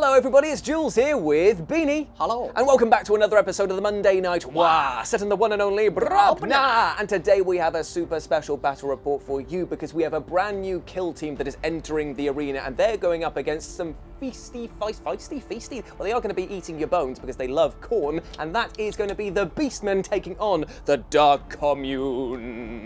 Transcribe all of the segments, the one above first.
Hello everybody, it's Jules here with Beanie. Hello. And welcome back to another episode of the Monday Night Wah, set in the one and only Brobna. And today we have a super special battle report for you because we have a brand new kill team that is entering the arena and they're going up against some feisty. Well, they are going to be eating your bones because they love corn, and that is going to be the Beastmen taking on the Dark Commune.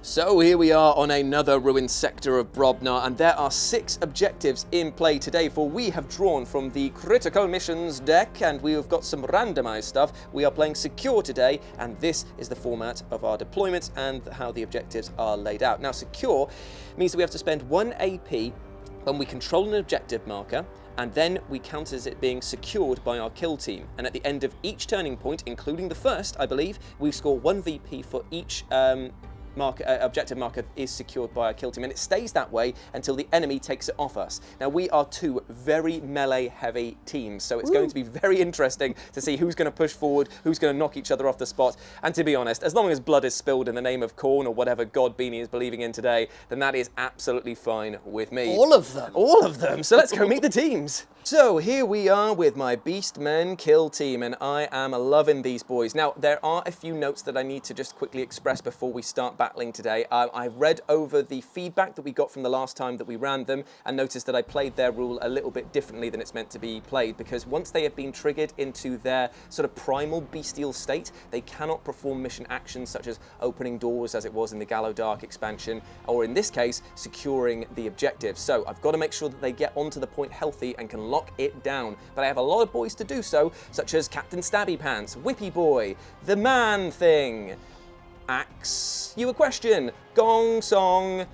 So here we are on another ruined sector of Brobna, and there are 6 objectives in play today, for we have drawn from the critical missions deck and we have got some randomized stuff. We are playing secure today, and this is the format of our deployments and how the objectives are laid out. Now, secure means that we have to spend 1 AP when we control an objective marker, and then we count as it being secured by our kill team. And at the end of each turning point, including the first, I believe, we score 1 VP for each objective marker is secured by our kill team, and it stays that way until the enemy takes it off us. Now, we are 2 very melee heavy teams, so it's going to be very interesting to see who's going to push forward, who's going to knock each other off the spot. And to be honest, as long as blood is spilled in the name of corn or whatever god Beanie is believing in today, then that is absolutely fine with me. All of them. All of them. So let's go meet the teams. So here we are with my Beastmen kill team, and I am loving these boys. Now, there are a few notes that I need to just quickly express before we start battling today. I've read over the feedback that we got from the last time that we ran them and noticed that I played their rule a little bit differently than it's meant to be played, because once they have been triggered into their sort of primal bestial state, they cannot perform mission actions such as opening doors, as it was in the Gallo Dark expansion, or in this case, securing the objective. So I've got to make sure that they get onto the point healthy and can lock it down. But I have a lot of boys to do so, such as Captain Stabby Pants, Whippy Boy, the Man Thing, Axe You a Question, Gong Song,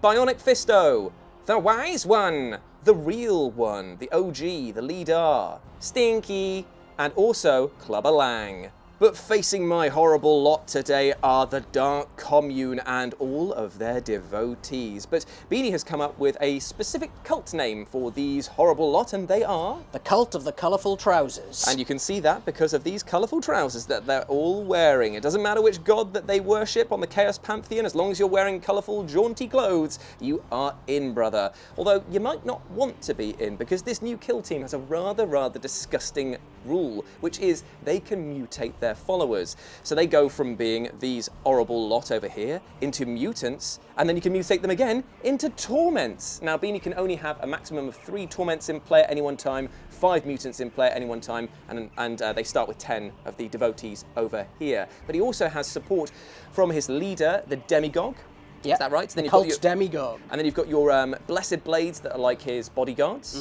Bionic Fisto, the Wise One, the Real One, the OG, the Leader, Stinky, and also Clubber Lang. But facing my horrible lot today are the Dark Commune and all of their devotees. But Beanie has come up with a specific cult name for these horrible lot, and they are... The Cult of the Colourful Trousers. And you can see that because of these colourful trousers that they're all wearing. It doesn't matter which god that they worship on the Chaos Pantheon, as long as you're wearing colourful, jaunty clothes, you are in, brother. Although you might not want to be in, because this new kill team has a rather disgusting rule, which is they can mutate their followers. So they go from being these horrible lot over here into mutants, and then you can mutate them again into torments. Now, Beanie can only have a maximum of 3 torments in play at any one time, 5 mutants in play at any one time, and they start with 10 of the devotees over here. But he also has support from his leader, the Demagogue. Yep. Is that right? So then you've Cult's got your Demagogue. And then you've got your Blessed Blades that are like his bodyguards.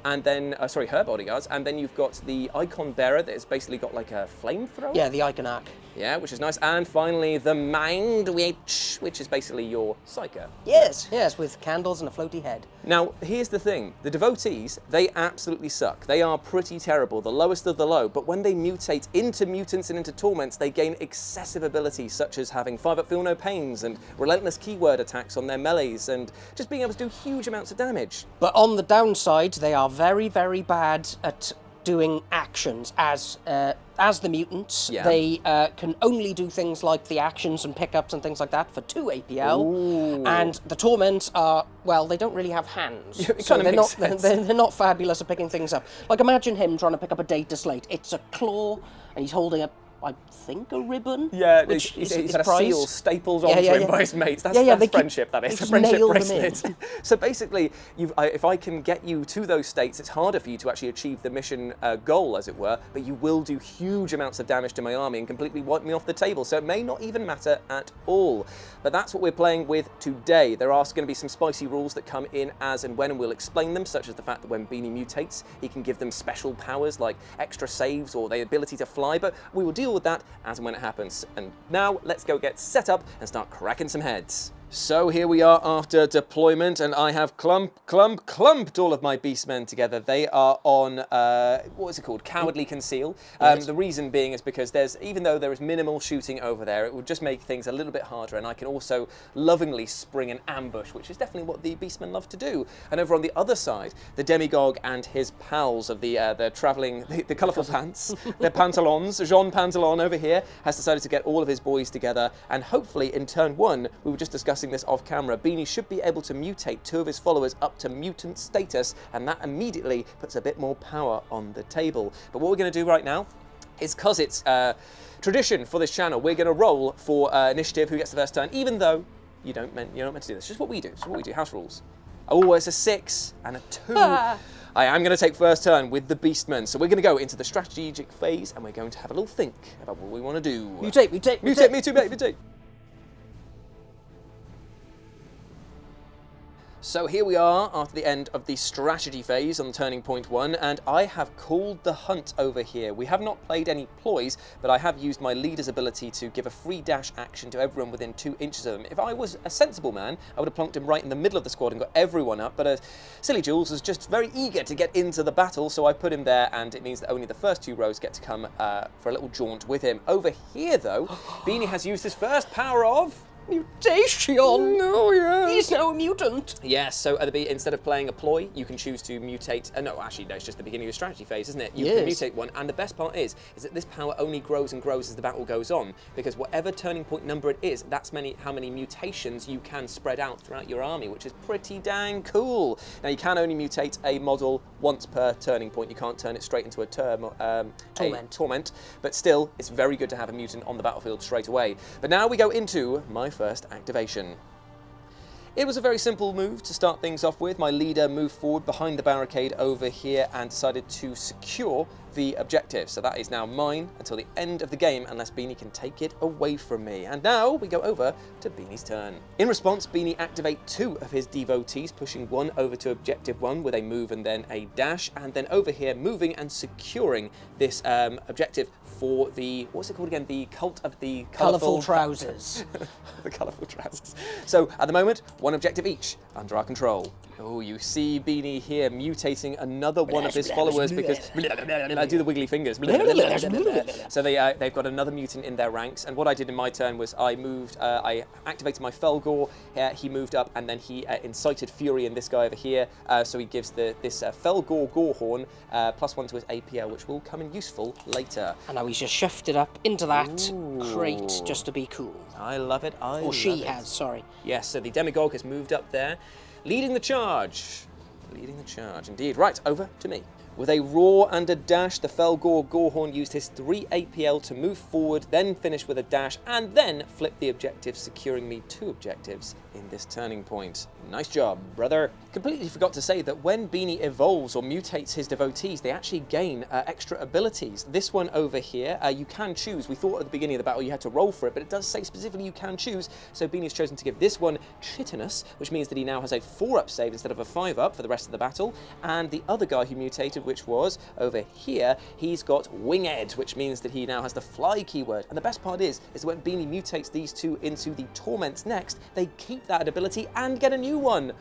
And then, her bodyguards. And then you've got the Icon Bearer that has basically got like a flamethrower. Yeah, the Icon Arc. Yeah, which is nice. And finally, the Mind Witch, which is basically your Psyker. Yes, with candles and a floaty head. Now, here's the thing. The devotees, they absolutely suck. They are pretty terrible, the lowest of the low. But when they mutate into mutants and into torments, they gain excessive abilities, such as having 5-up Feel No Pains and relentless keyword attacks on their melees, and just being able to do huge amounts of damage. But on the downside, they are very bad at doing actions as the mutants. Yeah. They can only do things like the actions and pickups and things like that for 2 APL. Ooh. And the torments are, well, they don't really have hands. It so kinda makes sense. they're not fabulous at picking things up. Like, imagine him trying to pick up a data slate. It's a claw, and he's holding a, I think, a ribbon. Yeah, which he's is had a prize. seal stapled onto him by his mates. That's they friendship, that is. they A just friendship nail them in. bracelet. So basically, if I can get you to those states, it's harder for you to actually achieve the mission goal, as it were, but you will do huge amounts of damage to my army and completely wipe me off the table, so it may not even matter at all. But that's what we're playing with today. There are going to be some spicy rules that come in as and when, and we'll explain them, such as the fact that when Beanie mutates, he can give them special powers like extra saves or the ability to fly, but we will deal with that as and when it happens. And now let's go get set up and start cracking some heads. So here we are after deployment, and I have clumped all of my Beastmen together. They are on, what is it called? Cowardly Conceal. Yes. The reason being is because even though there is minimal shooting over there, it would just make things a little bit harder, and I can also lovingly spring an ambush, which is definitely what the Beastmen love to do. And over on the other side, the Demagogue and his pals of the colourful pants, their pantalons, Jean Pantalon over here, has decided to get all of his boys together, and hopefully in turn 1, we were just discussing discussing this off camera, Beanie should be able to mutate 2 of his followers up to mutant status, and that immediately puts a bit more power on the table. But what we're going to do right now is, because it's tradition for this channel, we're going to roll for initiative, who gets the first turn, even though you're not meant to do this. It's just what we do. It's what we do. House rules. Oh, it's a 6 and a 2. I am going to take first turn with the Beastmen. So we're going to go into the strategic phase, and we're going to have a little think about what we want to do. Mutate. Mutate. So here we are after the end of the strategy phase on Turning Point 1, and I have called the hunt over here. We have not played any ploys, but I have used my leader's ability to give a free dash action to everyone within 2 inches of them. If I was a sensible man, I would have plonked him right in the middle of the squad and got everyone up, but Silly Jules was just very eager to get into the battle, so I put him there, and it means that only the first 2 rows get to come for a little jaunt with him. Over here, though, Beanie has used his first power of mutation! Oh, yeah. He's now a mutant! Yes, so at the instead of playing a ploy, you can choose to mutate. No, actually, no, it's just the beginning of the strategy phase, isn't it? You can mutate one, and the best part is that this power only grows and grows as the battle goes on, because whatever turning point number it is, that's how many mutations you can spread out throughout your army, which is pretty dang cool. Now, you can only mutate a model once per turning point. You can't turn it straight into a torment, but still, it's very good to have a mutant on the battlefield straight away. But now we go into my first activation. It was a very simple move to start things off with. My leader moved forward behind the barricade over here and decided to secure the objective. So that is now mine until the end of the game, unless Beanie can take it away from me. And now we go over to Beanie's turn. In response, Beanie activate 2 of his devotees, pushing 1 over to objective 1 with a move and then a dash, and then over here moving and securing this objective for the, what's it called again? The cult of the Colourful trousers. The colourful trousers. So at the moment, 1 objective each under our control. Oh, you see Beanie here mutating another one of his followers because I do the wiggly fingers. So they've got another mutant in their ranks. And what I did in my turn was I activated my Felgor. He moved up, and then he incited Fury in this guy over here. So he gives this Felgor Gorehorn +1 to his APL, which will come in useful later. And now he's just shifted up into that crate just to be cool. I love it. Or she has, sorry. Yes, so the Demagogue has moved up there, leading the charge. Leading the charge, indeed. Right, over to me. With a roar and a dash, the Felgor Gorehorn used his 3 APL to move forward, then finish with a dash, and then flip the objective, securing me 2 objectives in this turning point. Nice job, brother. Completely forgot to say that when Beanie evolves or mutates his devotees, they actually gain extra abilities. This one over here, you can choose. We thought at the beginning of the battle you had to roll for it, but it does say specifically you can choose. So Beanie's chosen to give this one Chitinous, which means that he now has a 4-up save instead of a 5-up for the rest of the battle. And the other guy who mutated, which was over here, he's got Winged, which means that he now has the fly keyword. And the best part is that when Beanie mutates these 2 into the Torments next, they keep that ability and get a new one.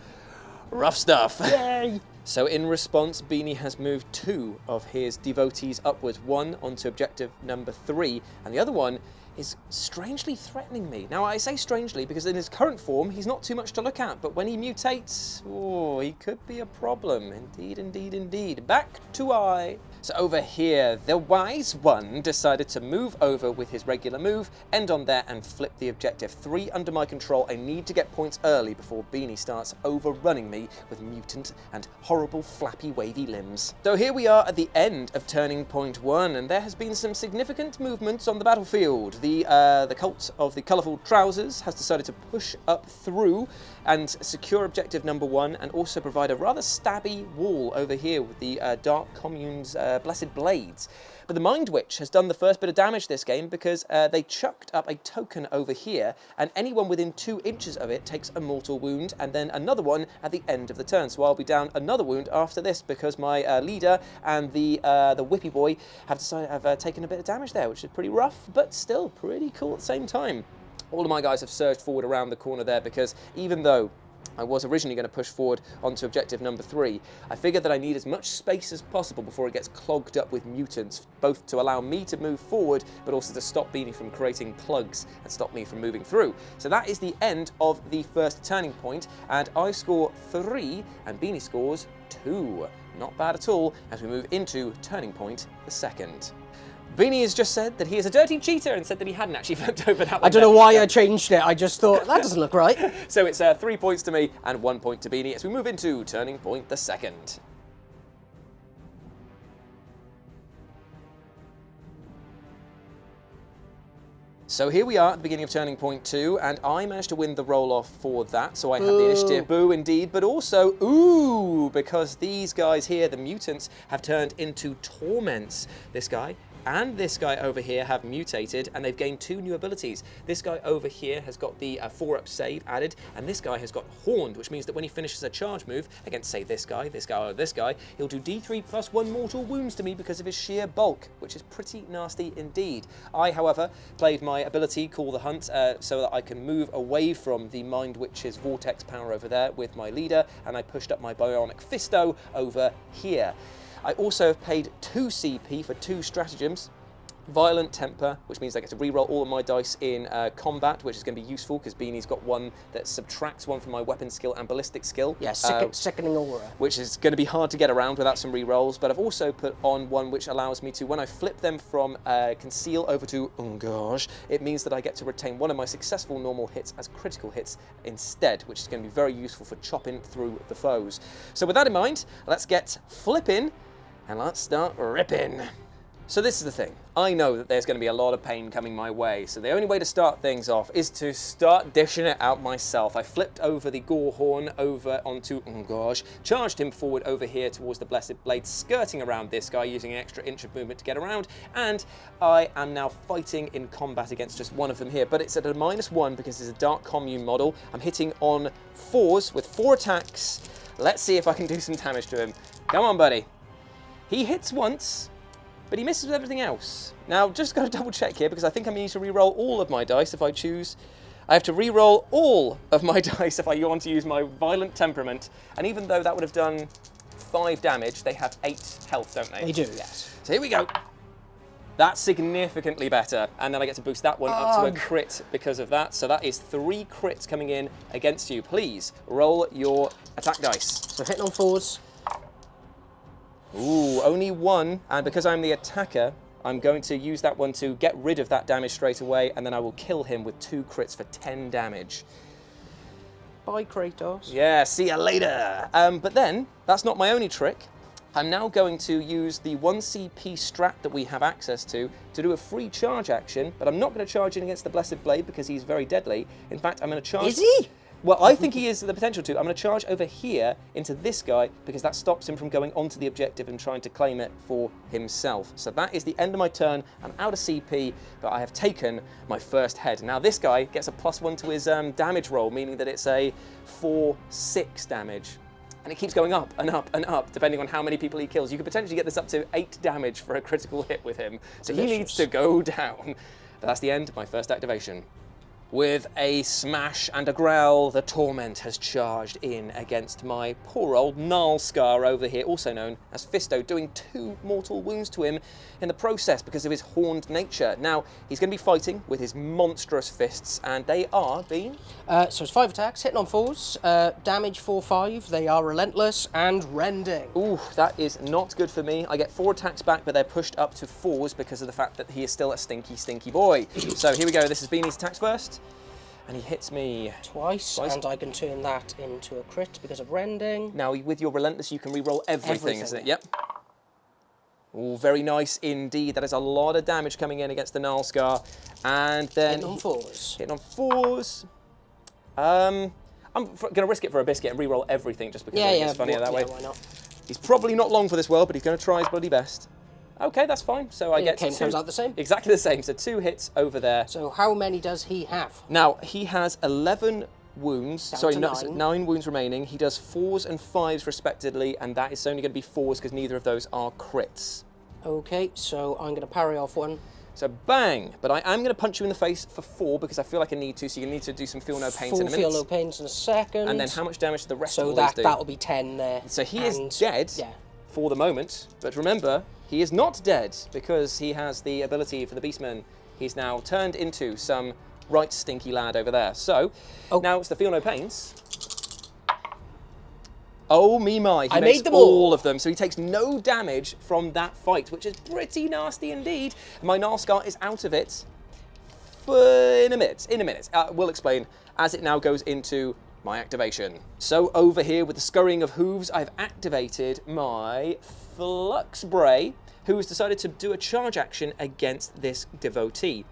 Rough stuff. Yay! So in response, Beanie has moved 2 of his devotees upwards, 1 onto objective number 3, and the other one is strangely threatening me. Now, I say strangely because in his current form, he's not too much to look at, but when he mutates, oh, he could be a problem. Indeed, indeed, indeed. Back to I. So over here, the wise one decided to move over with his regular move, end on there, and flip the objective. 3 under my control. I need to get points early before Beanie starts overrunning me with mutant and horrible flappy wavy limbs. So here we are at the end of Turning Point 1, and there has been some significant movements on the battlefield. The cult of the Colourful Trousers has decided to push up through and secure objective number 1, and also provide a rather stabby wall over here with the Dark Commune's Blessed Blades. But the Mind Witch has done the first bit of damage this game because they chucked up a token over here, and anyone within 2 inches of it takes a mortal wound, and then another one at the end of the turn. So I'll be down another wound after this because my leader and the Whippy Boy have taken a bit of damage there, which is pretty rough, but still pretty cool at the same time. All of my guys have surged forward around the corner there because even though I was originally going to push forward onto objective number 3, I figured that I need as much space as possible before it gets clogged up with mutants, both to allow me to move forward, but also to stop Beanie from creating plugs and stop me from moving through. So that is the end of the first turning point, and I score 3 and Beanie scores 2. Not bad at all as we move into Turning Point the second. Beanie has just said that he is a dirty cheater and said that he hadn't actually flipped over that one. I don't know why I changed it. I just thought, that doesn't look right. So it's 3 points to me and 1 point to Beanie as we move into Turning Point the second. So here we are at the beginning of Turning Point 2, and I managed to win the roll-off for that, so I have the initiative. Boo, indeed, but also, ooh, because these guys here, the mutants, have turned into torments. This guy and this guy over here have mutated, and they've gained 2 new abilities. This guy over here has got the 4-up save added, and this guy has got Horned, which means that when he finishes a charge move against, say, this guy, or this guy, he'll do D3 plus 1 mortal wounds to me because of his sheer bulk, which is pretty nasty indeed. I, however, played my ability, Call the Hunt, so that I can move away from the Mind Witch's vortex power over there with my leader, and I pushed up my Bionic Fisto over here. I also have paid 2 CP for 2 stratagems. Violent Temper, which means I get to reroll all of my dice in combat, which is going to be useful because Beanie's got one that subtracts 1 from my weapon skill and ballistic skill. Yeah, sickening aura. Which is going to be hard to get around without some rerolls, but I've also put on one which allows me to, when I flip them from Conceal over to Engage, it means that I get to retain 1 of my successful normal hits as critical hits instead, which is going to be very useful for chopping through the foes. So with that in mind, let's get flipping and let's start ripping. So this is the thing. I know that there's going to be a lot of pain coming my way, so the only way to start things off is to start dishing it out myself. I flipped over the Gorehorn over onto Engage, charged him forward over here towards the Blessed Blade, skirting around this guy using an extra inch of movement to get around, and I am now fighting in combat against just one of them here, but it's at a -1 because it's a Dark Commune model. I'm hitting on 4s with 4 attacks. Let's see if I can do some damage to him. Come on, buddy. He hits once, but he misses with everything else. Now, just got to double check here because I think I need to re-roll all of my dice if I choose. I have to re-roll all of my dice if I want to use my Violent Temperament. And even though that would have done 5 damage, they have 8 health, don't they? They do, yes. So here we go. That's significantly better. And then I get to boost that one up to a crit because of that. So that is 3 crits coming in against you. Please roll your attack dice. So hitting on 4s. Ooh, only 1, and because I'm the attacker, I'm going to use that one to get rid of that damage straight away, and then I will kill him with 2 crits for 10 damage. Bye, Kratos. Yeah, see ya later. But then, that's not my only trick. I'm now going to use the 1 CP strat that we have access to do a free charge action, but I'm not going to charge in against the Blessed Blade because he's very deadly. In fact, I'm going to charge... Is he? Well, I think he has the potential to. I'm going to charge over here into this guy because that stops him from going onto the objective and trying to claim it for himself. So that is the end of my turn. I'm out of CP, but I have taken my first head. Now this guy gets a +1 to his damage roll, meaning that it's a 4/6 damage. And it keeps going up and up and up, depending on how many people he kills. You could potentially get this up to 8 damage for a critical hit with him. So he needs to go down. But that's the end of my first activation. With a smash and a growl, the Torment has charged in against my poor old Gnarlscar over here, also known as Fisto, doing 2 mortal wounds to him in the process because of his horned nature. Now, he's going to be fighting with his monstrous fists, and they are being... So it's 5 attacks, hitting on 4s, damage 4/5, they are relentless and rending. Ooh, that is not good for me. I get 4 attacks back, but they're pushed up to 4s because of the fact that he is still a stinky, stinky boy. So here we go, this is Beanie's attacks first. And he hits me twice, and I can turn that into a crit because of rending. Now, with your Relentless, you can re-roll everything, isn't it? Yep. Oh, very nice indeed. That is a lot of damage coming in against the Gnarlscar. And then... Hitting on 4s. Hitting on 4s. I'm going to risk it for a biscuit and re-roll everything just because it's funnier that way. Why not? He's probably not long for this world, but he's going to try his bloody best. Okay, that's fine. So I get 2. Comes out the same? Exactly the same. So 2 hits over there. So how many does he have? Now, he has 11 wounds. Down Sorry, to 9 wounds remaining. He does 4s and 5s respectively, and that is only going to be 4s because neither of those are crits. Okay, so I'm going to parry off 1. So bang! But I am going to punch you in the face for 4 because I feel like I need to, so you're going to need to do some Feel No Pains in a minute. Feel No Pains in a second. And then how much damage do the rest of so all these do? So that'll be 10 there. So he is dead for the moment, but remember, he is not dead because he has the ability for the Beastmen. He's now turned into some right stinky lad over there. So, now it's the Feel No Pains. Oh me my, I makes made them all all. of them, so he takes no damage from that fight, which is pretty nasty indeed. My Gnarlscar is out of it in a minute. We'll explain as it now goes into my activation. So over here with the scurrying of hooves, I've activated my Fluxbray, who has decided to do a charge action against this devotee.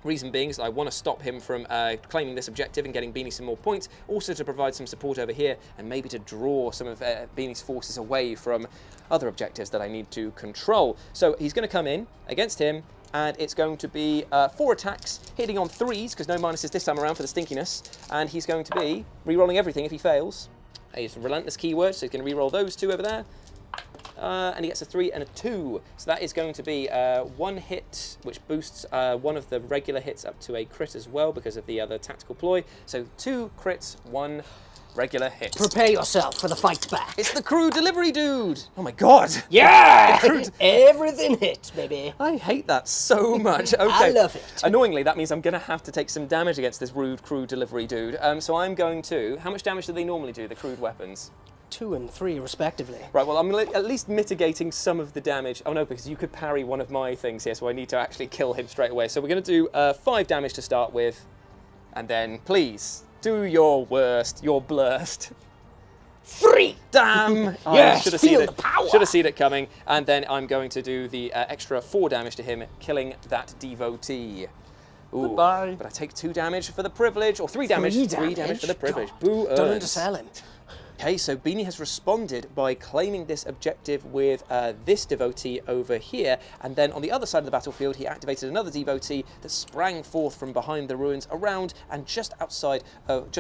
Reason being is I want to stop him from claiming this objective and getting Beanie some more points, also to provide some support over here and maybe to draw some of Beanie's forces away from other objectives that I need to control. So he's going to come in against him, and it's going to be 4 attacks, hitting on 3s, because no minuses this time around for the stinkiness, and he's going to be re-rolling everything if he fails. He's a relentless keyword, so he's going to re-roll those 2 over there. And he gets a 3 and a 2. So that is going to be 1 hit, which boosts one of the regular hits up to a crit as well because of the other tactical ploy. So 2 crits, 1 regular hit. Prepare yourself for the fight back. It's the crew delivery dude! Oh my god! Yeah! Everything hits, baby. I hate that so much. Okay. I love it. Annoyingly, that means I'm going to have to take some damage against this rude crew delivery dude. So I'm going to... How much damage do they normally do, the crude weapons? 2 and 3 respectively. Right, well, I'm at least mitigating some of the damage. Oh no, because you could parry one of my things here, so I need to actually kill him straight away. So we're going to do 5 damage to start with, and then please do your worst, your blurst. 3! Damn! Yes, should have feel seen the it. power. Should have seen it coming. And then I'm going to do the extra 4 damage to him, killing that devotee. Ooh, Goodbye. but I take 2 damage for the privilege, or 3 damage. 3 damage for the privilege. God, Boo don't earns. undersell him. Okay, so Beanie has responded by claiming this objective with this devotee over here, and then on the other side of the battlefield he activated another devotee that sprang forth from behind the ruins around and just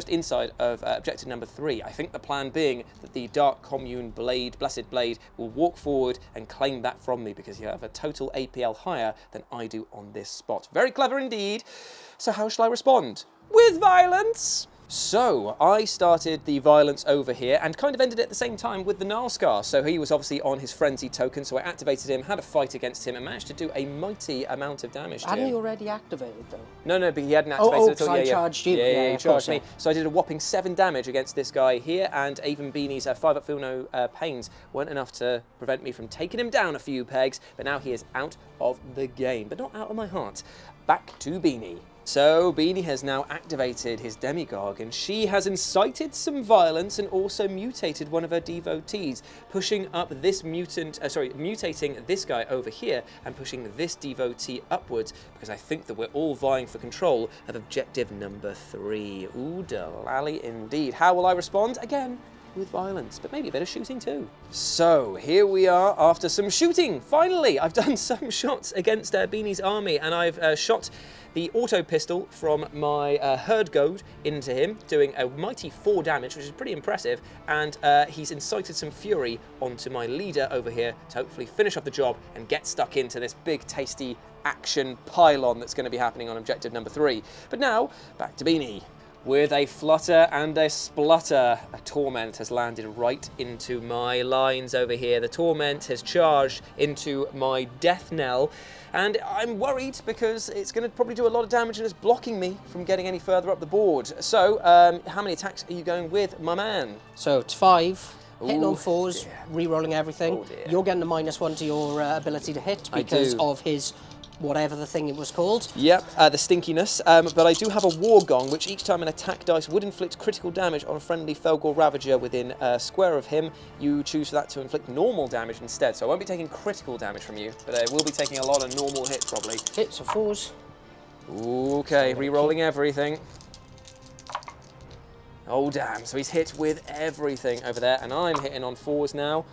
inside of objective number 3. I think the plan being that the Dark Commune Blade, Blessed Blade, will walk forward and claim that from me because you have a total APL higher than I do on this spot. Very clever indeed. So how shall I respond? With violence! So, I started the violence over here and kind of ended it at the same time with the Gnarlscar. So he was obviously on his frenzy token, so I activated him, had a fight against him, and managed to do a mighty amount of damage to him. Hadn't he already activated though? No, but he hadn't activated it until I charged you. Yeah, he charged me. yeah. So I did a whopping 7 damage against this guy here, and even Beanie's 5 up feel no pains weren't enough to prevent me from taking him down a few pegs, but now he is out of the game, but not out of my heart. Back to Beanie. So Beanie has now activated his Demigorg, and she has incited some violence and also mutated one of her devotees, pushing up this mutating this guy over here and pushing this devotee upwards, because I think that we're all vying for control of objective number 3. Ooh, delally indeed. How will I respond? Again, with violence, but maybe a bit of shooting too. So here we are after some shooting. Finally, I've done some shots against Beanie's army, and I've shot the auto pistol from my herd goad into him, doing a mighty 4 damage, which is pretty impressive, and he's incited some fury onto my leader over here to hopefully finish off the job and get stuck into this big tasty action pylon that's going to be happening on objective number 3. But now, back to Beanie. With a flutter and a splutter, a Torment has landed right into my lines over here. The Torment has charged into my Death Knell, and I'm worried because it's going to probably do a lot of damage and is blocking me from getting any further up the board. So, how many attacks are you going with, my man? So it's 5. Hitting Ooh, on 4s, dear. re-rolling everything. Oh, dear. You're getting a -1 to your ability to hit because of his whatever the thing it was called. Yep, the stinkiness. But I do have a War Gong, which each time an attack dice would inflict critical damage on a friendly Felgor Ravager within a square of him. You choose for that to inflict normal damage instead. So I won't be taking critical damage from you, but I will be taking a lot of normal hits probably. Hits of 4s. Okay, re-rolling everything. Oh damn, so he's hit with everything over there, and I'm hitting on 4s now.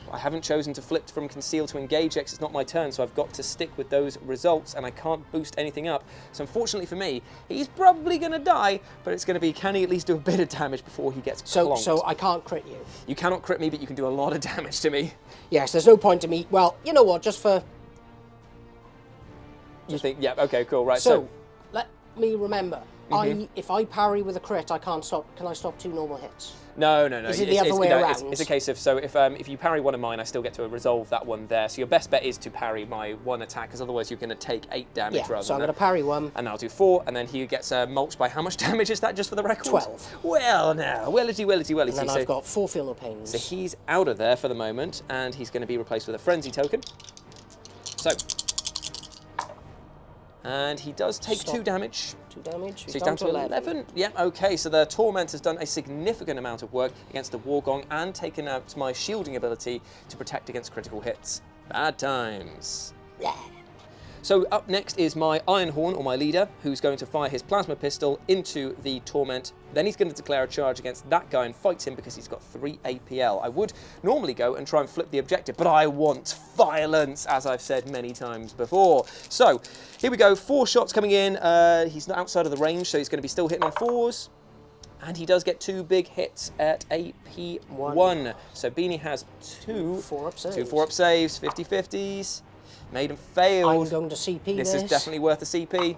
I haven't chosen to flip from Conceal to Engage X, it's not my turn, so I've got to stick with those results, and I can't boost anything up. So unfortunately for me, he's probably going to die, but it's going to be, can he at least do a bit of damage before he gets clonked? So I can't crit you? You cannot crit me, but you can do a lot of damage to me. Yes, there's no point to me. Well, you know what, just for... You think, yeah, okay, cool, right. So, let me remember. if I parry with a crit, I can't stop. Can I stop 2 normal hits? No. Is it the other way around? It's a case of, so if you parry one of mine, I still get to resolve that one there. So your best bet is to parry my 1 attack, because otherwise you're going to take 8 damage rather so than I'm going to parry 1. And I'll do 4, and then he gets mulched by how much damage is that, just for the record? 12. Well, now, wellity. And then I've got 4 feel no pains. So he's out of there for the moment, and he's going to be replaced with a frenzy token. So, and he does take 2 damage. 2 damage. So he's down to 11. Yeah, okay, so the Torment has done a significant amount of work against the War Gong and taken out my shielding ability to protect against critical hits. Bad times. Yeah. So up next is my Iron Horn, or my leader, who's going to fire his plasma pistol into the Torment. Then he's going to declare a charge against that guy and fight him because he's got 3 APL. I would normally go and try and flip the objective, but I want violence, as I've said many times before. So here we go, 4 shots coming in. He's not outside of the range, so he's going to be still hitting on 4s. And he does get 2 big hits at AP1. So Beanie has 2 4-up saves. 2 4-up saves, 50-50s. Made him fail. I'm going to CP this. This is definitely worth a CP.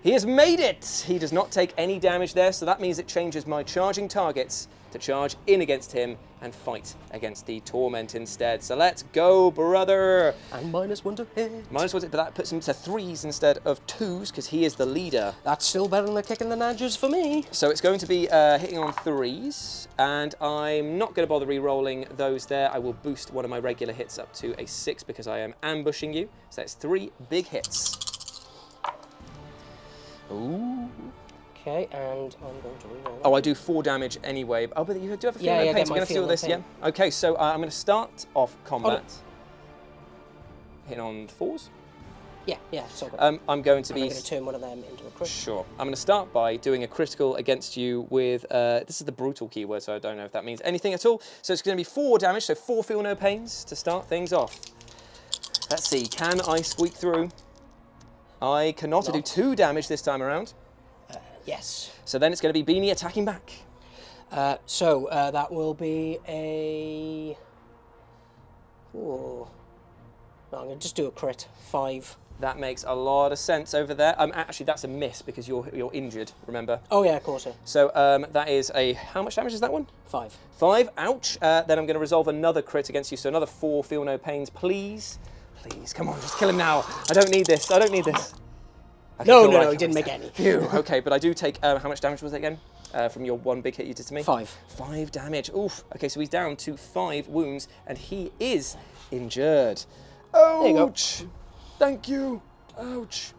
He has made it! He does not take any damage there, so that means it changes my charging targets to charge in against him and fight against the Torment instead. So let's go, brother! And -1 to hit. -1, but that puts him to 3s instead of 2s, because he is the leader. That's still better than the kick in the nudges for me. So it's going to be hitting on 3s, and I'm not going to bother re-rolling those there. I will boost one of my regular hits up to a 6 because I am ambushing you. So that's 3 big hits. Ooh. Okay, and I'm going to reroll. Oh, I do 4 damage anyway. Oh, but you do have a few yeah, pains. We're going to see all this, yeah? Okay, so I'm going to start off combat. Hitting on 4s. Yeah, so I'm going to be... I'm going to turn one of them into a crit. Sure. I'm going to start by doing a critical against you with... this is the brutal keyword, so I don't know if that means anything at all. So it's going to be 4 damage, so 4 feel no pains to start things off. Let's see, can I squeak through? I cannot. I do 2 damage this time around. Yes. So then it's going to be Beanie attacking back. That will be a... Oh. No, I'm going to just do a crit. 5. That makes a lot of sense over there. Actually, that's a miss because you're injured, remember? Oh, yeah, of course, yeah. So that is a... How much damage is that one? 5. 5, ouch. Then I'm going to resolve another crit against you, so another 4 feel no pains, please. Please, come on, just kill him now. I don't need this, I don't need this. Okay, no, cool, no, he didn't make any. Phew, okay, but I do take... how much damage was it again? From your 1 big hit you did to me? 5. 5 damage, oof. Okay, so he's down to 5 wounds, and he is injured. Ouch! There you go. Thank you. Ouch.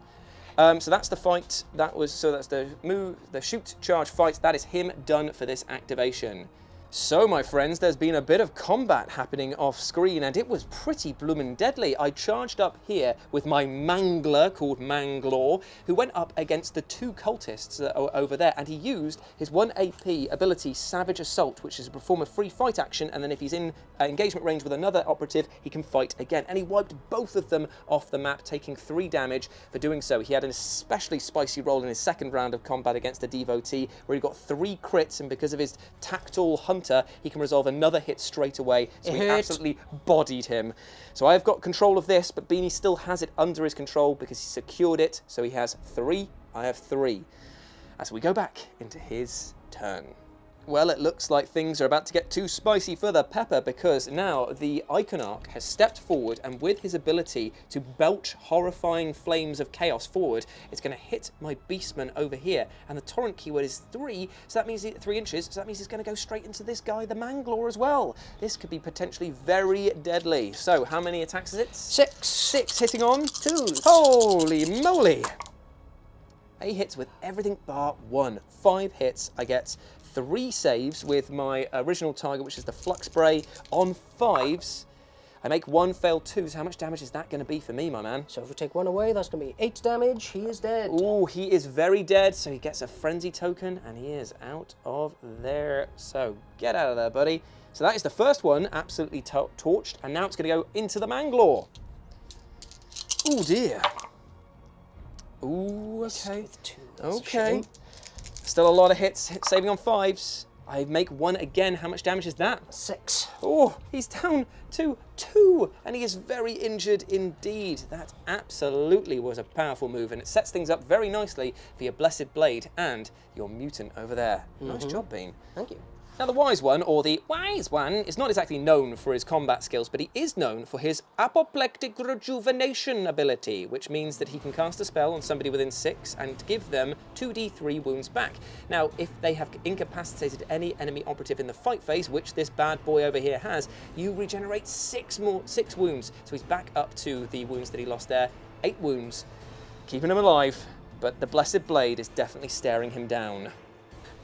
So that's the fight. That's the move, the shoot, charge, fight. That is him done for this activation. So, my friends, there's been a bit of combat happening off screen, and it was pretty bloomin' deadly. I charged up here with my mangler called Manglor, who went up against the 2 cultists that are over there, and he used his 1 AP ability, Savage Assault, which is to perform a free fight action, and then if he's in engagement range with another operative, he can fight again. And he wiped both of them off the map, taking 3 damage for doing so. He had an especially spicy roll in his 2nd round of combat against a devotee, where he got 3 crits, and because of his tactile hunter, he can resolve another hit straight away. So he absolutely bodied him. So I've got control of this, but Beanie still has it under his control because he secured it. So he has 3, I have 3. As we go back into his turn. Well, it looks like things are about to get too spicy for the pepper, because now the Iconarch has stepped forward, and with his ability to belch horrifying flames of chaos forward, it's going to hit my Beastman over here. And the torrent keyword is 3, so that means 3 inches, so that means it's going to go straight into this guy, the Manglor, as well. This could be potentially very deadly. So, how many attacks is it? 6. 6 hitting on 2s. Holy moly! 8 hits with everything bar 1. 5 hits, I get 3 saves with my original target, which is the Flux Spray, on 5s. I make 1, fail 2, so how much damage is that going to be for me, my man? So if we take 1 away, that's going to be 8 damage. He is dead. Ooh, he is very dead, so he gets a Frenzy token, and he is out of there. So get out of there, buddy. So that is the first one, absolutely torched, and now it's going to go into the Manglor. Ooh, dear. Ooh, okay. With 2. Okay. Still a lot of hits, saving on 5s. I make 1 again. How much damage is that? 6. Oh, he's down to 2, and he is very injured indeed. That absolutely was a powerful move, and it sets things up very nicely for your Blessed Blade and your mutant over there. Nice job, Bean. Thank you. Now, the Wise One, or the Wise One, is not exactly known for his combat skills, but he is known for his apoplectic rejuvenation ability, which means that he can cast a spell on somebody within 6 and give them 2d3 wounds back. Now, if they have incapacitated any enemy operative in the fight phase, which this bad boy over here has, you regenerate 6 wounds. So he's back up to the wounds that he lost there. 8 wounds, keeping him alive, but the Blessed Blade is definitely staring him down.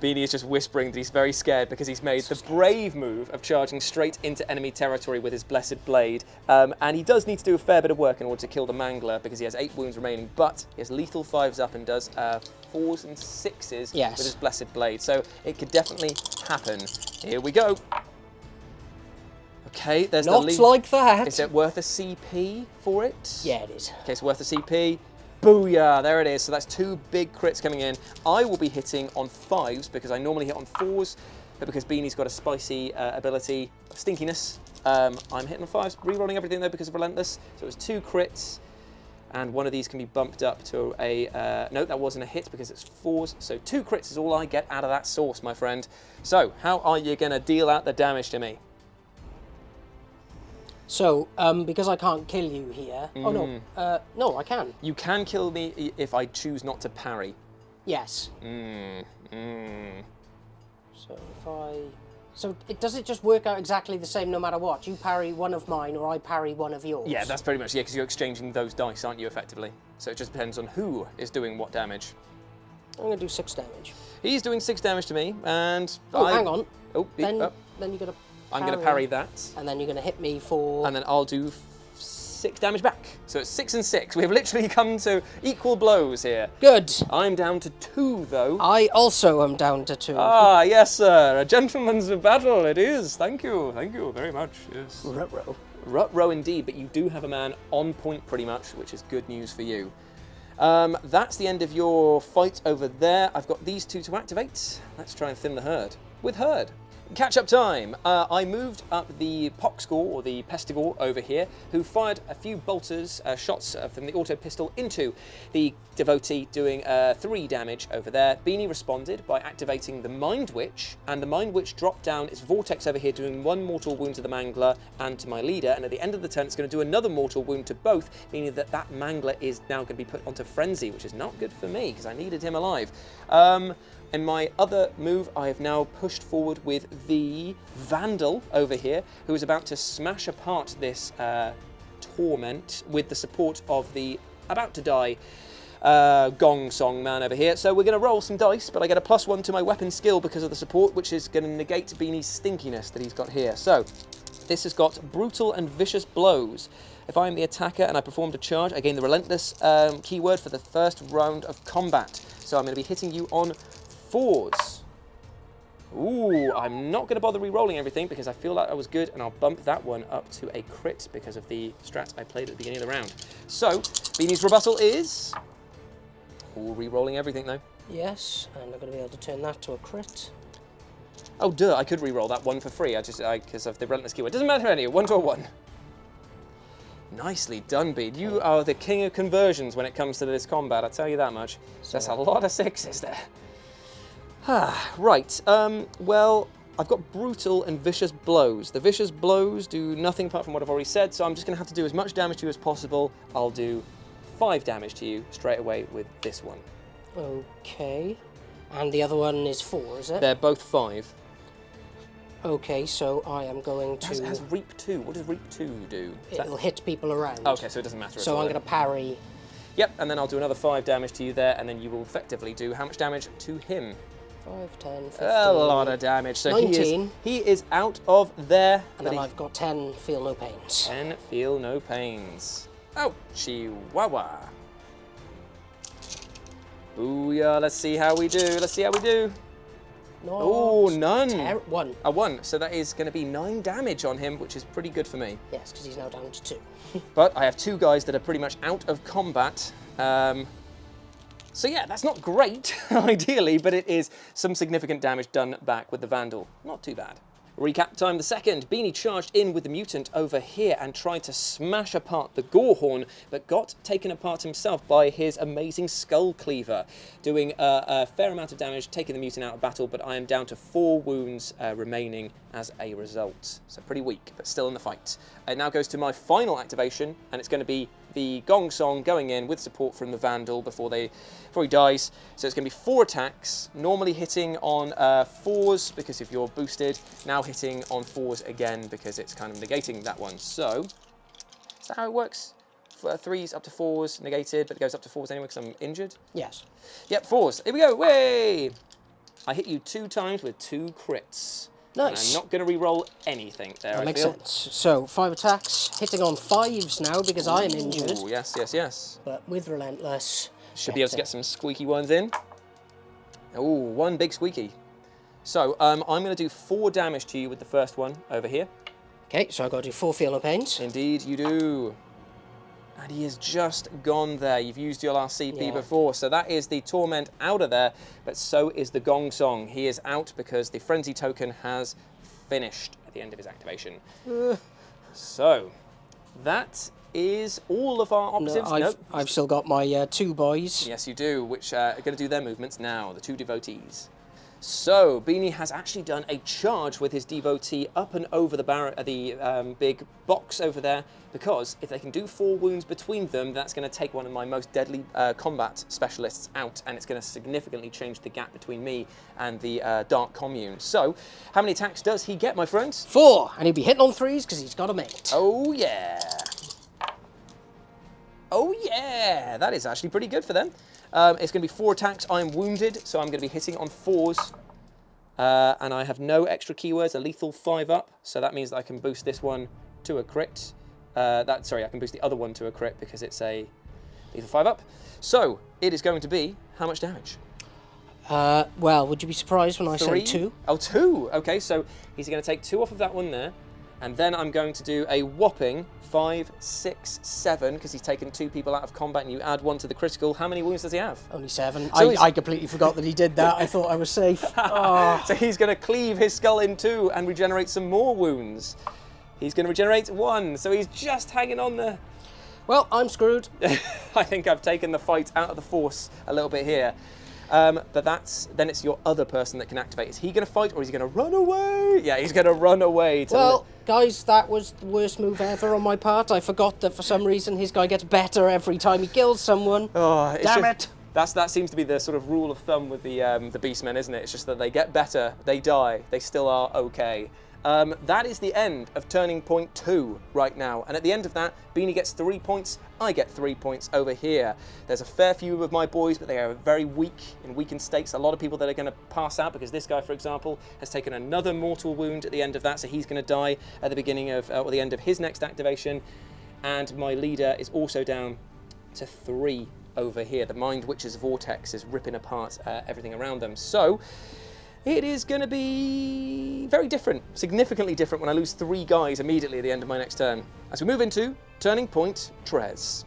Beanie is just whispering that he's very scared because he's made the brave move of charging straight into enemy territory with his Blessed Blade. And he does need to do a fair bit of work in order to kill the Mangler because he has 8 wounds remaining, but he has lethal 5s up and does 4s and 6s with his Blessed Blade. So it could definitely happen. Here we go. Okay, there's Not like that. Is it worth a CP for it? Yeah, it is. Okay, it's worth a CP. Booyah, there it is. So that's 2 big crits coming in. I will be hitting on 5s because I normally hit on 4s, but because Beanie's got a spicy ability of stinkiness, I'm hitting on 5s, re-rolling everything though because of Relentless. So it was 2 crits, and one of these can be bumped up to a... no, that wasn't a hit because it's 4s. So 2 crits is all I get out of that source, my friend. So how are you going to deal out the damage to me? So, because I can't kill you here... Oh, no. No, I can. You can kill me if I choose not to parry. Yes. So if I... So does it just work out exactly the same no matter what? You parry one of mine or I parry one of yours? Yeah, that's pretty much, because you're exchanging those dice, aren't you, effectively? So it just depends on who is doing what damage. I'm going to do 6 damage. He's doing 6 damage to me, and hang on. Oh, then you're going to... I'm going to parry that. And then you're going to hit me for... And then I'll do 6 damage back. So it's 6 and 6. We've literally come to equal blows here. Good. I'm down to 2, though. I also am down to 2. Ah, yes, sir. A gentleman's battle it is. Thank you. Thank you very much. Yes. Ruh-roh. Ruh-roh indeed, but you do have a man on point pretty much, which is good news for you. That's the end of your fight over there. I've got these 2 to activate. Let's try and thin the herd with Herd. Catch-up time. I moved up the Poxgore, or the Pestigore, over here, who fired a few bolters, shots from the auto pistol into the devotee, doing 3 damage over there. Beanie responded by activating the Mind Witch, and the Mind Witch dropped down its vortex over here, doing 1 mortal wound to the Mangler and to my leader, and at the end of the turn it's going to do another mortal wound to both, meaning that that Mangler is now going to be put onto Frenzy, which is not good for me, because I needed him alive. In my other move, I have now pushed forward with the Vandal over here, who is about to smash apart this Torment with the support of the about-to-die Gong Song man over here. So we're going to roll some dice, but I get a +1 to my weapon skill because of the support, which is going to negate Beanie's stinkiness that he's got here. So this has got Brutal and Vicious Blows. If I am the attacker and I performed a charge, I gain the Relentless keyword for the first round of combat. So I'm going to be hitting you on 4s. Ooh, I'm not going to bother re-rolling everything because I feel like I was good, and I'll bump that one up to a crit because of the strat I played at the beginning of the round. So, Beanie's rebuttal is... Ooh, re-rolling everything though. Yes, and I'm going to be able to turn that to a crit. Oh, duh, I could re-roll that one for free, because of the Relentless keyword. Doesn't matter any, 1 to a 1. Nicely done, Bean. You are the king of conversions when it comes to this combat, I'll tell you that much. That's a lot of 6s there. Right, well, I've got Brutal and Vicious Blows. The Vicious Blows do nothing apart from what I've already said, so I'm just going to have to do as much damage to you as possible. I'll do 5 damage to you straight away with this one. Okay. And the other one is 4, is it? They're both 5. Okay, so I am going to... It has Reap 2. What does Reap 2 do? It'll hit people around. Okay, so it doesn't matter at all. So I'm going to parry... Yep, and then I'll do another 5 damage to you there, and then you will effectively do how much damage to him? 5, 10, 15... A lot of damage. So 19. He is out of there. And then I've got 10 Feel No Pains. 10 Feel No Pains. Oh, chihuahua. Booyah, let's see how we do. Let's see how we do. Oh, none. 1. A 1. So that is going to be 9 damage on him, which is pretty good for me. Yes, because he's now down to 2. But I have 2 guys that are pretty much out of combat. So yeah, that's not great, ideally, but it is some significant damage done back with the Vandal. Not too bad. Recap time the second. Beanie charged in with the mutant over here and tried to smash apart the Gorehorn, but got taken apart himself by his amazing Skull Cleaver, doing a fair amount of damage, taking the mutant out of battle, but I am down to 4 wounds remaining as a result. So pretty weak, but still in the fight. It now goes to my final activation, and it's going to be the Gong Song going in with support from the Vandal before he dies. So it's going to be 4 attacks, normally hitting on 4s because if you're boosted, now hitting on 4s again because it's kind of negating that one. So, is that how it works? 3s up to 4s negated, but it goes up to 4s anyway because I'm injured? Yes. Yep, 4s. Here we go. Way! I hit you 2 times with 2 crits. Nice. And I'm not going to re-roll anything there, That makes sense. So 5 attacks, hitting on 5s now because I am injured. Oh, yes, yes, yes. But with Relentless. Should be able to get some squeaky ones in. Oh, 1 big squeaky. So I'm going to do 4 damage to you with the first one over here. Okay, so I've got to do 4 Feeling Pains. Indeed, you do. And he is just gone there. You've used your last CP Yeah. before, so that is the Torment out of there, but so is the Gong Song. He is out because the Frenzy token has finished at the end of his activation. So, that is all of our oppositives. No, I've still got my 2 boys. Yes, you do, which are going to do their movements now, the 2 devotees. So, Beanie has actually done a charge with his devotee up and over the big box over there, because if they can do 4 wounds between them, that's going to take one of my most deadly combat specialists out, and it's going to significantly change the gap between me and the Dark Commune. So, how many attacks does he get, my friends? 4, and he'll be hitting on 3s because he's got a mate. Oh, yeah. Oh, yeah. That is actually pretty good for them. It's going to be 4 attacks. I'm wounded, so I'm going to be hitting on 4s. And I have no extra keywords, a lethal 5 up, so that means that I can boost this one to a crit. I can boost the other one to a crit because it's a lethal 5 up. So, it is going to be how much damage? Well, would you be surprised when I 3? say 2? Oh, 2. Okay, so he's going to take 2 off of that one there. And then I'm going to do a whopping 5, 6, 7, because he's taken 2 people out of combat, and you add 1 to the critical. How many wounds does he have? Only 7. So I completely forgot that he did that. I thought I was safe. Oh. So he's going to cleave his skull in 2 and regenerate some more wounds. He's going to regenerate 1, so he's just hanging on there. Well, I'm screwed. I think I've taken the fight out of the force a little bit here. But then it's your other person that can activate. Is he going to fight or is he going to run away? Yeah, he's going to run away. Well, guys, that was the worst move ever on my part. I forgot that for some reason his guy gets better every time he kills someone. Oh, Damn it! That seems to be the sort of rule of thumb with the Beastmen, isn't it? It's just that they get better, they die, they still are okay. That is the end of Turning Point 2 right now. And at the end of that, Beanie gets 3 points, I get 3 points over here. There's a fair few of my boys, but they are very weak, in weakened states. A lot of people that are going to pass out, because this guy, for example, has taken another mortal wound at the end of that, so he's going to die at the beginning of, or the end of his next activation. And my leader is also down to 3 over here. The Mind Witch's Vortex is ripping apart everything around them. So, it is going to be very different, significantly different when I lose 3 guys immediately at the end of my next turn. As we move into Turning Point Trez.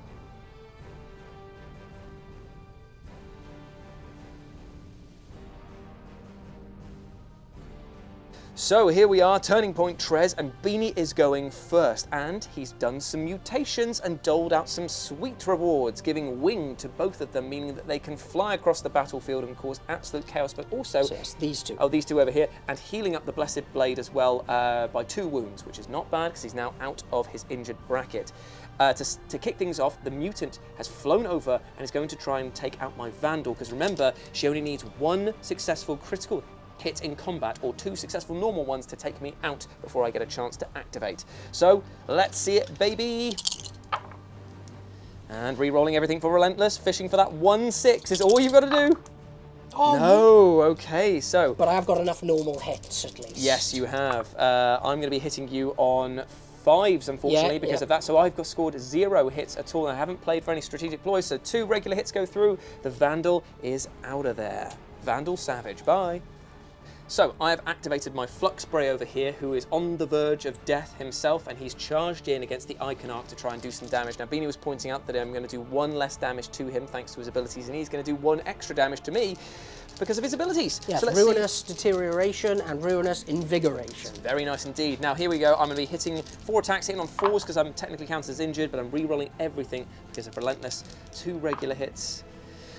So here we are, Turning Point Trez, and Beanie is going first, and he's done some mutations and doled out some sweet rewards, giving wing to both of them, meaning that they can fly across the battlefield and cause absolute chaos, but also... So yes, these 2. Oh, these 2 over here, and healing up the Blessed Blade as well by 2 wounds, which is not bad, because he's now out of his injured bracket. To kick things off, the mutant has flown over and is going to try and take out my Vandal, because remember, she only needs 1 successful critical hit in combat or 2 successful normal ones to take me out before I get a chance to activate. So let's see it, baby. And re-rolling everything for Relentless, fishing for that 1-6 is all you've got to do. Oh, no, okay, so... But I have got enough normal hits, at least. Yes, you have. I'm going to be hitting you on 5s, unfortunately, because of that. So I've scored 0 hits at all. I haven't played for any strategic ploys, so 2 regular hits go through. The Vandal is out of there. Vandal Savage, bye. So I have activated my Flux Spray over here, who is on the verge of death himself, and he's charged in against the Iconarch to try and do some damage. Now, Beanie was pointing out that I'm going to do 1 less damage to him thanks to his abilities, and he's going to do 1 extra damage to me because of his abilities. Yeah, so Ruinous Deterioration and Ruinous Invigoration. Very nice indeed. Now, here we go. I'm going to be hitting 4 attacks, hitting on 4s because I'm technically counted as injured, but I'm re-rolling everything because of Relentless. 2 regular hits.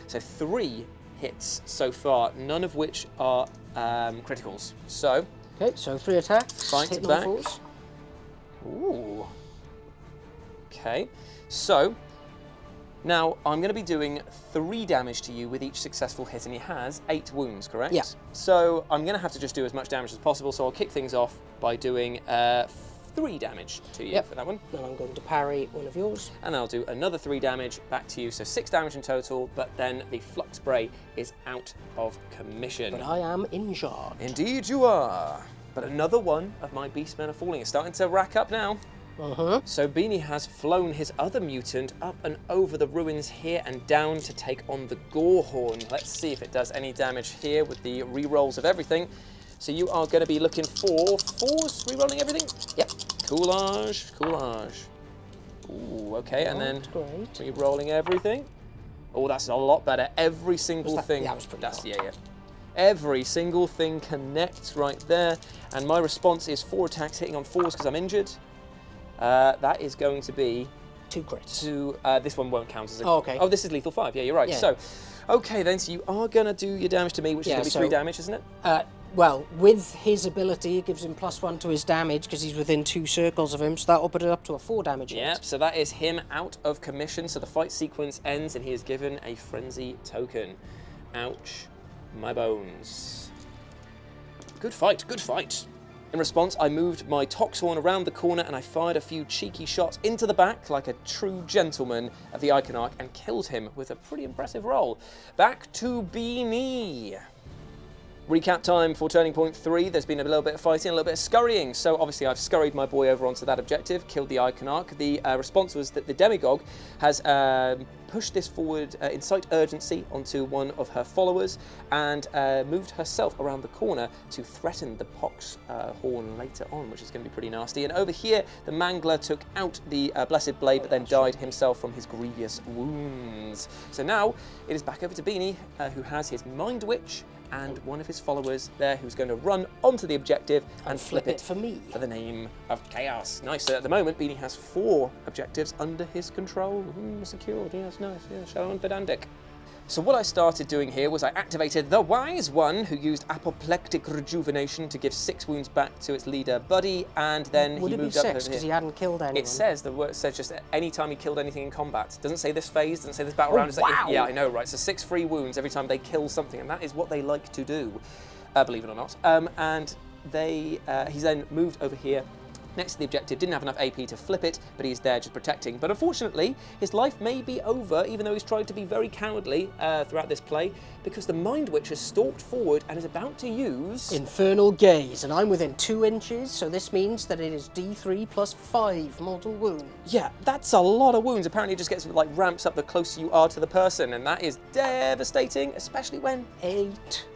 So 3 hits so far, none of which are criticals. So, okay, so 3 attacks. Fight hitting back. on 4s. Ooh. Okay, so now I'm going to be doing 3 damage to you with each successful hit, and he has 8 wounds, correct? Yeah. So I'm going to have to just do as much damage as possible, so I'll kick things off by doing 3 damage to you for that one. Then I'm going to parry one of yours. And I'll do another 3 damage back to you, so 6 damage in total, but then the Flux Spray is out of commission. But I am in charge. Indeed you are. But another one of my Beastmen are falling. It's starting to rack up now. So Beanie has flown his other mutant up and over the ruins here and down to take on the Gorehorn. Let's see if it does any damage here with the re-rolls of everything. So you are going to be looking for 4s, re-rolling everything? Yep. Coolage, coolage. Ooh, okay, and then great. re-rolling everything. Oh, that's a lot better. Every single thing. Yeah, that was pretty good. Yeah. Every single thing connects right there. And my response is 4 attacks hitting on 4s because I'm injured. That is going to be 2 crits. 2. This one won't count as a. Oh, okay. Oh, this is lethal 5. Yeah, you're right. Yeah. So, okay then. So you are gonna do your damage to me, which is gonna be 3 damage, isn't it? Well, with his ability, it gives him +1 to his damage because he's within 2 circles of him, so that'll put it up to a 4 damage hit. Yep. So that is him out of commission. So the fight sequence ends, and he is given a frenzy token. Ouch, my bones. Good fight. Good fight. In response, I moved my Toxhorn around the corner and I fired a few cheeky shots into the back like a true gentleman of the Iconarch and killed him with a pretty impressive roll. Back to Beanie. Recap time for Turning Point 3. There's been a little bit of fighting, a little bit of scurrying. So obviously I've scurried my boy over onto that objective, killed the Iconarch. The response was that the Demigod has pushed this forward, incite urgency onto one of her followers and moved herself around the corner to threaten the Pox horn later on, which is going to be pretty nasty. And over here, the Mangler took out the Blessed Blade, but then died himself from his grievous wounds. So now it is back over to Beanie, who has his Mind Witch and one of his followers there who's going to run onto the objective and flip it for me. for the name of Chaos. Nice. So at the moment, Beanie has 4 objectives under his control. Secured. Yes, nice. Yeah, shallow and pedantic. So what I started doing here was I activated the Wise One, who used Apoplectic Rejuvenation to give 6 wounds back to its leader, Buddy, and then Would he it be moved up 6 over because he here. hadn't killed anyone? It says, the word says just any time he killed anything in combat. It doesn't say this phase, doesn't say this battle round. It's like, wow. yeah, I know, right? So 6 free wounds every time they kill something, and that is what they like to do, believe it or not. And he's then moved over here next to the objective, didn't have enough AP to flip it, but he's there just protecting. But unfortunately, his life may be over, even though he's tried to be very cowardly throughout this play, because the Mind Witch has stalked forward and is about to use Infernal Gaze, and I'm within 2 inches, so this means that it is D3 plus 5 mortal wounds. Yeah, that's a lot of wounds. Apparently it just gets, like, ramps up the closer you are to the person, and that is devastating, especially when 8.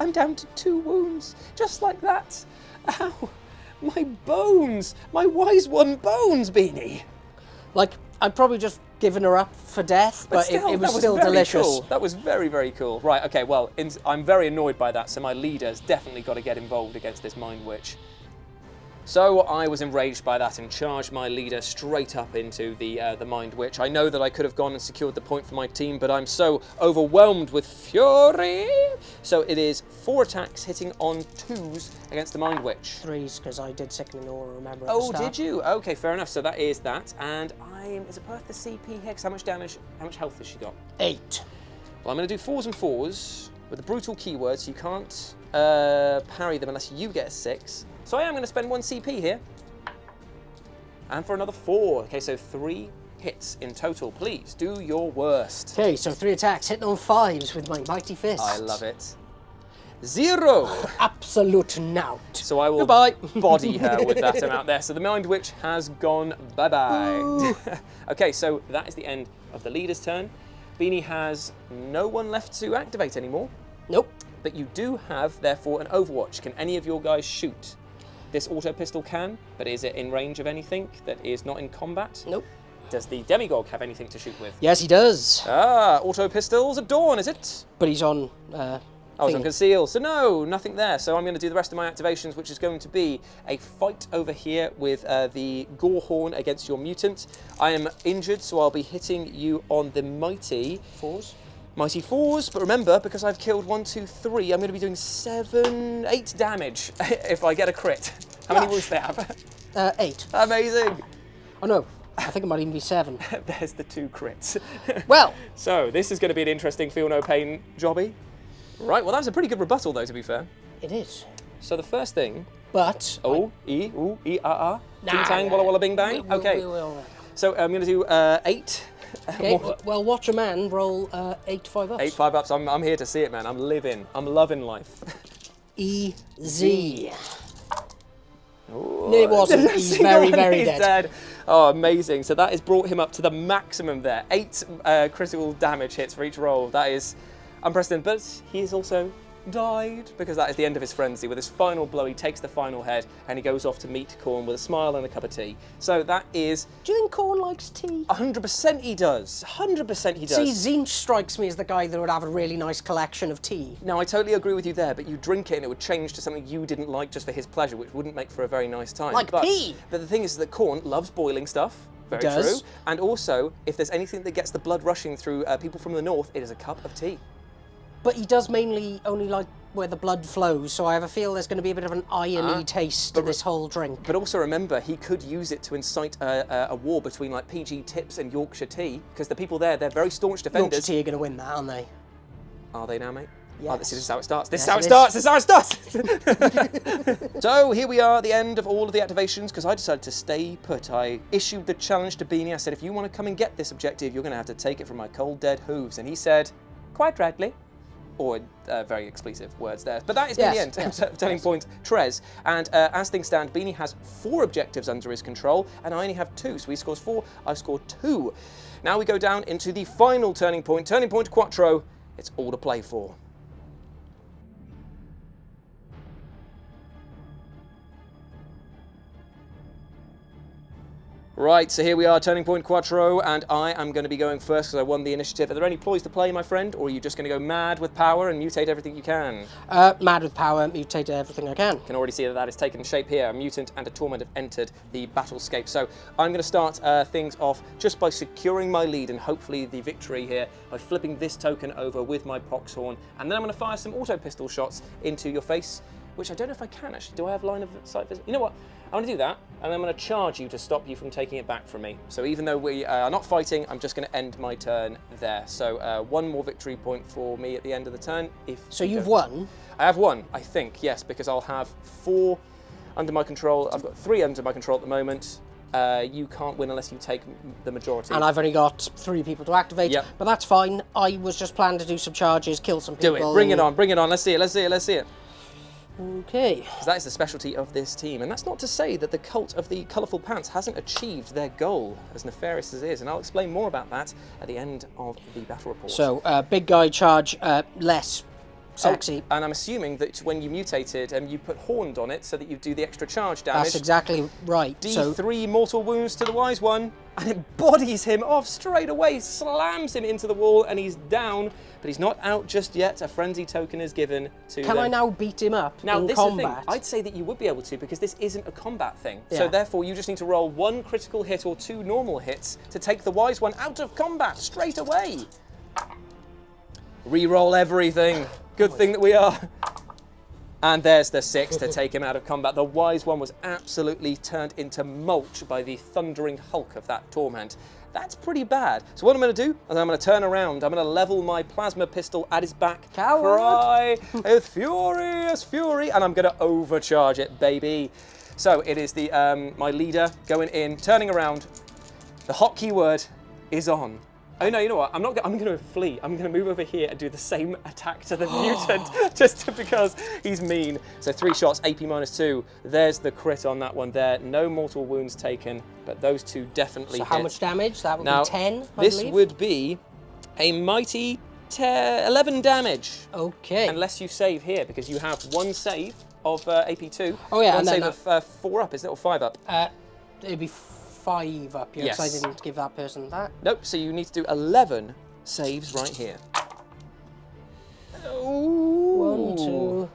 I'm down to 2 wounds, just like that. Ow. My bones! My Wise One bones, Beanie! Like, I'd probably just given her up for death, but still, it was that still very delicious. Cool. That was very, very cool. Right, okay, well, I'm very annoyed by that, so my leader's definitely got to get involved against this Mind Witch. So I was enraged by that and charged my leader straight up into the Mind Witch. I know that I could have gone and secured the point for my team, but I'm so overwhelmed with fury. So it is 4 attacks hitting on 2s against the Mind Witch. 3s, because I did Sickening Aura, remember, at the Oh, start. did you? Okay, fair enough. So that is that. And is it worth the CP here? 'Cause how much damage, how much health has she got? 8. Well, I'm going to do 4s and 4s with the brutal keyword, so you can't parry them unless you get a 6. So I am going to spend 1 CP here. And for another 4. Okay, so 3 hits in total. Please do your worst. Okay, so 3 attacks, hitting on 5s with my Mighty Fist. I love it. 0. Absolute nout. So I will Goodbye. body her with that amount there. So the Mind Witch has gone bye-bye. Okay, so that is the end of the leader's turn. Beanie has no one left to activate anymore. Nope. But you do have, therefore, an Overwatch. Can any of your guys shoot? This auto pistol can, but is it in range of anything that is not in combat? Nope. Does the Demigog have anything to shoot with? Yes, he does. Ah, auto pistols at dawn, is it? But he's on. Oh, it's on conceal, so no, nothing there. So I'm going to do the rest of my activations, which is going to be a fight over here with the Gorehorn against your mutant. I am injured, so I'll be hitting you on the Mighty Fours. Mighty Fours, but remember, because I've killed 1, 2, 3, I'm going to be doing 8 damage if I get a crit. How many wounds do they have? 8. Amazing. Oh no, I think it might even be 7. There's the 2 crits. Well. So this is going to be an interesting feel no pain jobby. Right, well that was a pretty good rebuttal though, to be fair. It is. So the first thing... But... Oh, Ting tang, walla walla bing bang? Okay. So I'm going to do 8. Okay, well, watch a man roll 8 5-ups. 8 5-ups. I'm here to see it, man. I'm loving life. Easy. Ooh, No, it wasn't. He's very, very dead. Oh, amazing. So that has brought him up to the maximum there. 8 critical damage hits for each roll. That is unprecedented, but he's also died because that is the end of his frenzy. With his final blow, he takes the final head and he goes off to meet Khorne with a smile and a cup of tea. So that is... Do you think Khorne likes tea? 100% he does. 100% he does. See, Tzeentch strikes me as the guy that would have a really nice collection of tea. No, I totally agree with you there, but you drink it and it would change to something you didn't like just for his pleasure, which wouldn't make for a very nice time. Like pee! But the thing is that Khorne loves boiling stuff. Very does. true. And also, if there's anything that gets the blood rushing through people from the north, it is a cup of tea. But he does mainly only like where the blood flows, so I have a feel there's going to be a bit of an irony taste to this whole drink. But also remember, he could use it to incite a war between like PG Tips and Yorkshire Tea, because the people there, they're very staunch defenders. Yorkshire Tea are going to win that, aren't they? Are they now, mate? Yes. Oh, this is how it starts. This Yes, is how it starts. This is how it starts. So here we are at the end of all of the activations, because I decided to stay put. I issued the challenge to Beanie. I said, if you want to come and get this objective, you're going to have to take it from my cold, dead hooves. And he said, quite rightly. Or very expletive words there. But that is the end of Turning Point Trez. And as things stand, Beanie has 4 objectives under his control, and I only have 2. So he scores 4, I score 2. Now we go down into the final Turning Point Quattro. It's all to play for. Right, so here we are, Turning Point Quattro, and I am going to be going first because I won the initiative. Are there any ploys to play, my friend, or are you just going to go mad with power and mutate everything you can? Mad with power, mutate everything I can. You can already see that has taken shape here. A mutant and a torment have entered the battlescape. So I'm going to start things off just by securing my lead and hopefully the victory here by flipping this token over with my Poxhorn, and then I'm going to fire some auto pistol shots into your face, which I don't know if I can actually. Do I have line of sight vision? You know what? I'm going to do that, and I'm going to charge you to stop you from taking it back from me. So even though we are not fighting, I'm just going to end my turn there. So 1 more victory point for me at the end of the turn. So you've won? I have 1, I think, yes, because I'll have 4 under my control. I've got 3 under my control at the moment. You can't win unless you take the majority. And I've only got 3 people to activate, but that's fine. I was just planning to do some charges, kill some people. Do it, bring it on, bring it on. Let's see it. Okay. Because that is the specialty of this team. And that's not to say that the cult of the Colourful Pants hasn't achieved their goal, as nefarious as it is. And I'll explain more about that at the end of the battle report. So, big guy charge, less sexy. Oh, and I'm assuming that when you mutated, you put Horned on it so that you do the extra charge damage. That's exactly right. D3 mortal wounds to the Wise One, and it bodies him off straight away, slams him into the wall, and he's down, but he's not out just yet. A frenzy token is given to Can I now beat him up in combat? Is the thing. I'd say that you would be able to, because this isn't a combat thing. Yeah. So therefore, you just need to roll 1 critical hit or 2 normal hits to take the Wise One out of combat straight away. Reroll everything. Good thing that we are. And there's the 6 to take him out of combat. The Wise One was absolutely turned into mulch by the thundering hulk of that torment. That's pretty bad. So what I'm going to do is I'm going to turn around. I'm going to level my plasma pistol at his back. Coward! Cry with furious fury, and I'm going to overcharge it, baby. So it is the my leader going in, turning around. The hot keyword is on. Oh no, you know what? I'm going to flee. I'm going to move over here and do the same attack to the mutant, just because he's mean. So 3 shots, AP -2. There's the crit on that one there. No mortal wounds taken, but those 2 definitely hit. So how much damage? That would now, be 10, I this believe? would be a mighty 11 damage. Okay. Unless you save here, because you have one save of AP2. Oh, yeah, one and then save of 4 up, is it, or 5 up? It'd be 5 up, yes. I didn't give that person that. Nope, so you need to do 11 saves right here. Ooh. 1, 2,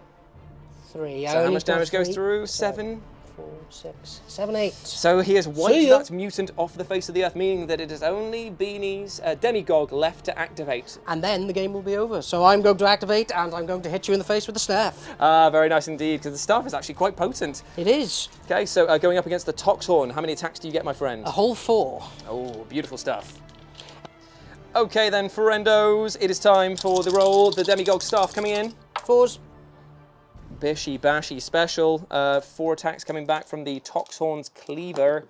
3. So how much damage goes through? 7? 4, 6, 7, 8. So he has wiped that mutant off the face of the earth, meaning that it is only Beanie's Demigog left to activate. And then the game will be over. So I'm going to activate, and I'm going to hit you in the face with the staff. Very nice indeed, because the staff is actually quite potent. It is. Okay, so going up against the Toxhorn, how many attacks do you get, my friend? A whole 4. Oh, beautiful stuff. Okay then, friendos, it is time for the roll. The Demigog staff coming in. 4s. Bishy bashy special. 4 attacks coming back from the Toxhorn's Cleaver.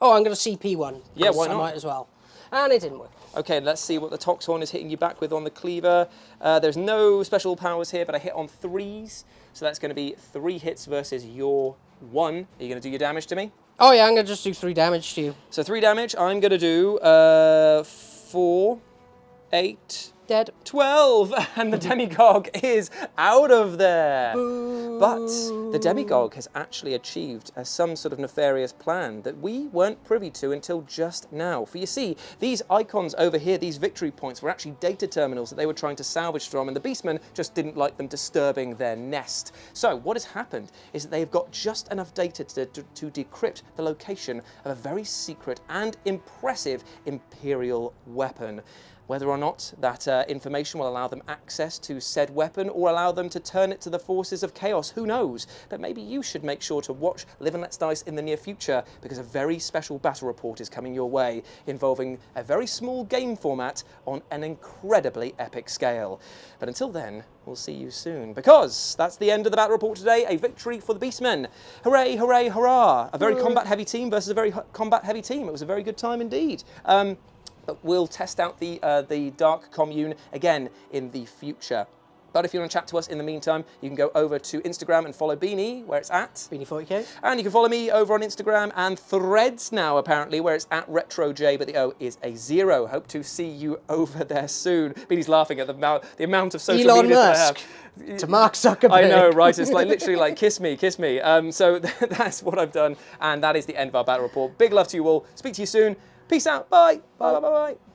Oh, I'm going to CP one. Yeah, why not? I might as well. And it didn't work. Okay, let's see what the Toxhorn is hitting you back with on the Cleaver. There's no special powers here, but I hit on 3s. So that's going to be 3 hits versus your 1. Are you going to do your damage to me? Oh yeah, I'm going to just do 3 damage to you. So 3 damage. I'm going to do 4, 8... Dead. 12, and the Demigog is out of there. Boo. But the Demigog has actually achieved some sort of nefarious plan that we weren't privy to until just now. For you see, these icons over here, these victory points, were actually data terminals that they were trying to salvage from, and the Beastmen just didn't like them disturbing their nest. So what has happened is that they've got just enough data to decrypt the location of a very secret and impressive Imperial weapon. Whether or not that information will allow them access to said weapon or allow them to turn it to the forces of chaos, who knows? But maybe you should make sure to watch Live and Let's Dice in the near future, because a very special battle report is coming your way, involving a very small game format on an incredibly epic scale. But until then, we'll see you soon, because that's the end of the battle report today. A victory for the Beastmen. Hooray, hooray, hurrah! A very combat-heavy team versus a very combat-heavy team. It was a very good time indeed. We'll test out the Dark Commune again in the future. But if you want to chat to us in the meantime, you can go over to Instagram and follow Beanie, where it's at Beanie40k. And you can follow me over on Instagram and Threads now, apparently, where it's at RetroJ, but the O is a 0. Hope to see you over there soon. Beanie's laughing at the amount of social Elon media that I Musk have. to Mark Zuckerberg. I know, right? It's like literally like, kiss me, kiss me. So that's what I've done, and that is the end of our battle report. Big love to you all. Speak to you soon. Peace out. Bye. Bye, bye, bye, bye.